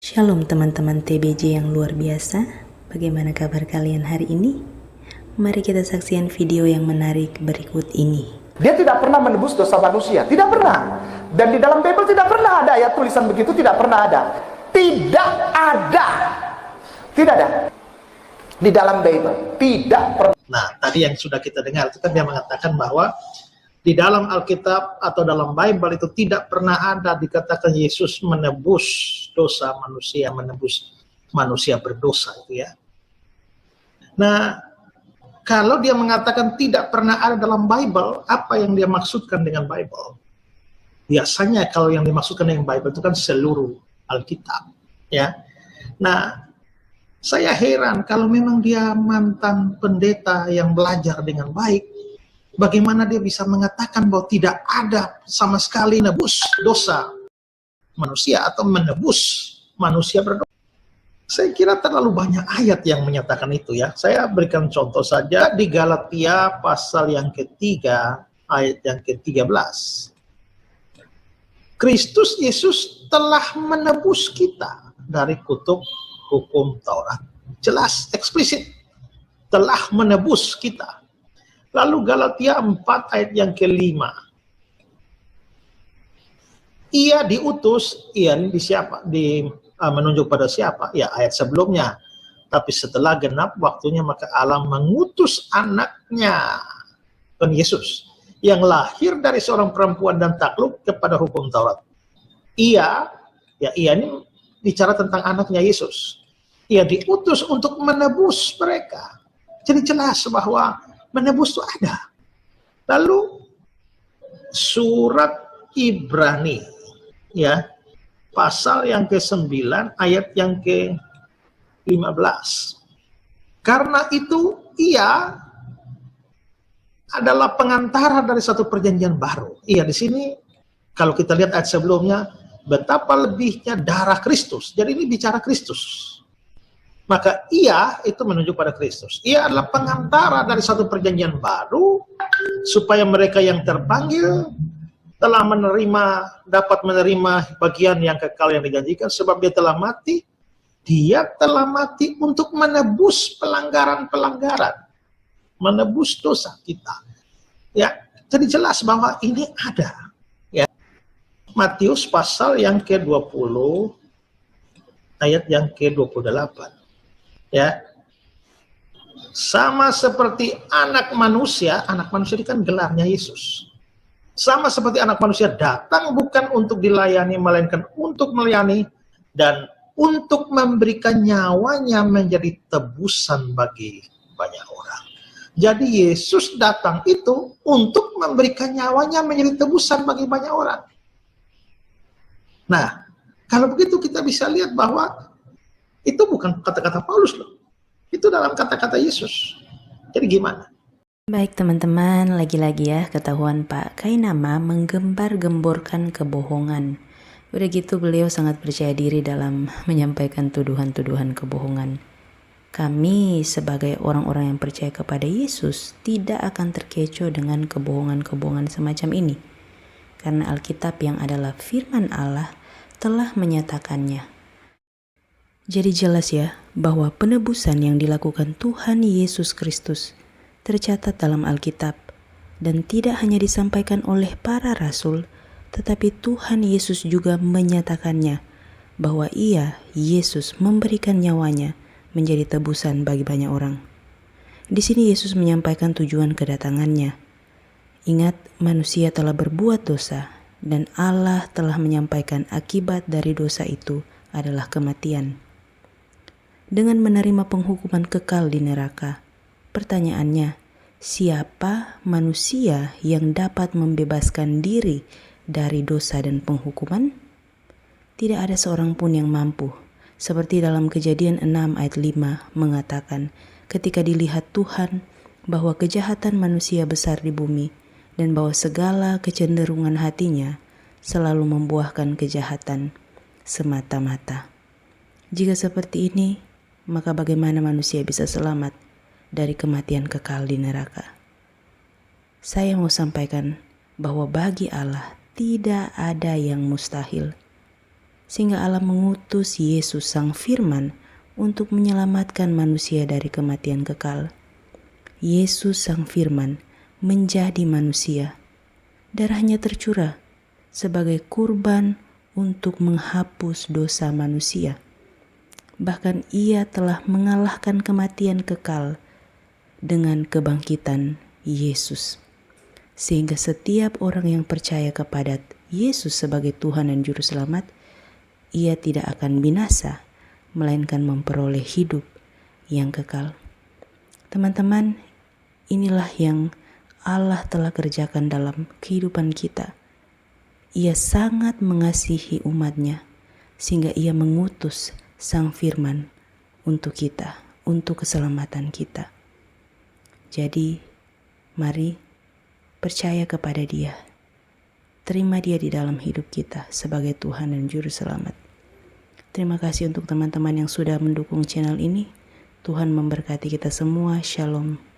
Shalom teman-teman TBJ yang luar biasa. Bagaimana kabar kalian hari ini? Mari kita saksikan video yang menarik berikut ini. Dia tidak pernah menebus dosa manusia, tidak pernah. Dan di dalam Bible tidak pernah ada ayat tulisan begitu, tidak pernah ada. Tidak ada. Tidak ada. Di dalam Bible tidak pernah. Nah, tadi yang sudah kita dengar itu kan dia mengatakan bahwa di dalam Alkitab atau dalam Bible itu tidak pernah ada dikatakan Yesus menebus dosa manusia, menebus manusia berdosa itu ya. Nah, kalau dia mengatakan tidak pernah ada dalam Bible, apa yang dia maksudkan dengan Bible? Biasanya kalau yang dimaksudkan dengan Bible itu kan seluruh Alkitab, ya. Nah, saya heran kalau memang dia mantan pendeta yang belajar dengan baik, bagaimana dia bisa mengatakan bahwa tidak ada sama sekali menebus dosa manusia atau menebus manusia berdosa. Saya kira terlalu banyak ayat yang menyatakan itu ya. Saya berikan contoh saja di Galatia pasal yang ketiga, ayat yang ke-13. Kristus Yesus telah menebus kita dari kutuk hukum Taurat. Jelas, eksplisit. Telah menebus kita. Lalu Galatia 4 ayat yang ke-5. Ia diutus, ia di siapa? Menunjuk pada siapa? Ya, ayat sebelumnya. Tapi setelah genap waktunya maka Allah mengutus anaknya, Tuhan Yesus, yang lahir dari seorang perempuan dan takluk kepada hukum Taurat. Ia ini bicara tentang anaknya Yesus. Ia diutus untuk menebus mereka. Jadi jelas bahwa menebus itu ada. Lalu surat Ibrani ya, pasal yang ke-9 ayat yang ke-15. Karena itu ia adalah pengantara dari satu perjanjian baru. Iya, di sini kalau kita lihat ayat sebelumnya, betapa lebihnya darah Kristus. Jadi ini bicara Kristus. Maka ia itu menunjuk pada Kristus. Ia adalah pengantara dari satu perjanjian baru, supaya mereka yang terpanggil telah dapat menerima bagian yang kekal yang dijanjikan, sebab dia telah mati. Dia telah mati untuk menebus pelanggaran-pelanggaran, menebus dosa kita. Ya, jadi jelas bahwa ini ada. Ya. Matius pasal yang ke-20 ayat yang ke-28. Ya. Sama seperti anak manusia ini kan gelarnya Yesus. Sama seperti anak manusia datang bukan untuk dilayani, melainkan untuk melayani dan untuk memberikan nyawanya menjadi tebusan bagi banyak orang. Jadi Yesus datang itu untuk memberikan nyawanya menjadi tebusan bagi banyak orang. Nah, kalau begitu kita bisa lihat bahwa itu bukan kata-kata Paulus loh. Itu dalam kata-kata Yesus. Jadi gimana? Baik teman-teman, lagi-lagi ya ketahuan Pak Kainama menggembar-gemborkan kebohongan. Udah gitu beliau sangat percaya diri dalam menyampaikan tuduhan-tuduhan kebohongan. Kami sebagai orang-orang yang percaya kepada Yesus tidak akan terkecoh dengan kebohongan-kebohongan semacam ini. Karena Alkitab yang adalah firman Allah telah menyatakannya. Jadi jelas ya bahwa penebusan yang dilakukan Tuhan Yesus Kristus tercatat dalam Alkitab dan tidak hanya disampaikan oleh para rasul, tetapi Tuhan Yesus juga menyatakannya bahwa ia, Yesus, memberikan nyawanya menjadi tebusan bagi banyak orang. Di sini Yesus menyampaikan tujuan kedatangannya. Ingat, manusia telah berbuat dosa dan Allah telah menyampaikan akibat dari dosa itu adalah kematian. Dengan menerima penghukuman kekal di neraka, pertanyaannya, siapa manusia yang dapat membebaskan diri dari dosa dan penghukuman? Tidak ada seorang pun yang mampu. Seperti dalam Kejadian 6 ayat 5 mengatakan, ketika dilihat Tuhan bahwa kejahatan manusia besar di bumi dan bahwa segala kecenderungan hatinya selalu membuahkan kejahatan semata-mata. Jika seperti ini, maka bagaimana manusia bisa selamat dari kematian kekal di neraka? Saya mau sampaikan bahwa bagi Allah tidak ada yang mustahil. sehingga Allah mengutus Yesus Sang Firman untuk menyelamatkan manusia dari kematian kekal. Yesus Sang Firman menjadi manusia. Darahnya tercurah sebagai kurban untuk menghapus dosa manusia. Bahkan ia telah mengalahkan kematian kekal dengan kebangkitan Yesus. Sehingga setiap orang yang percaya kepada Yesus sebagai Tuhan dan Juru Selamat, ia tidak akan binasa, melainkan memperoleh hidup yang kekal. Teman-teman, inilah yang Allah telah kerjakan dalam kehidupan kita. Ia sangat mengasihi umat-Nya, sehingga ia mengutus Sang Firman untuk kita, untuk keselamatan kita. Jadi, mari percaya kepada Dia. Terima Dia di dalam hidup kita sebagai Tuhan dan Juru Selamat. Terima kasih untuk teman-teman yang sudah mendukung channel ini. Tuhan memberkati kita semua. Shalom.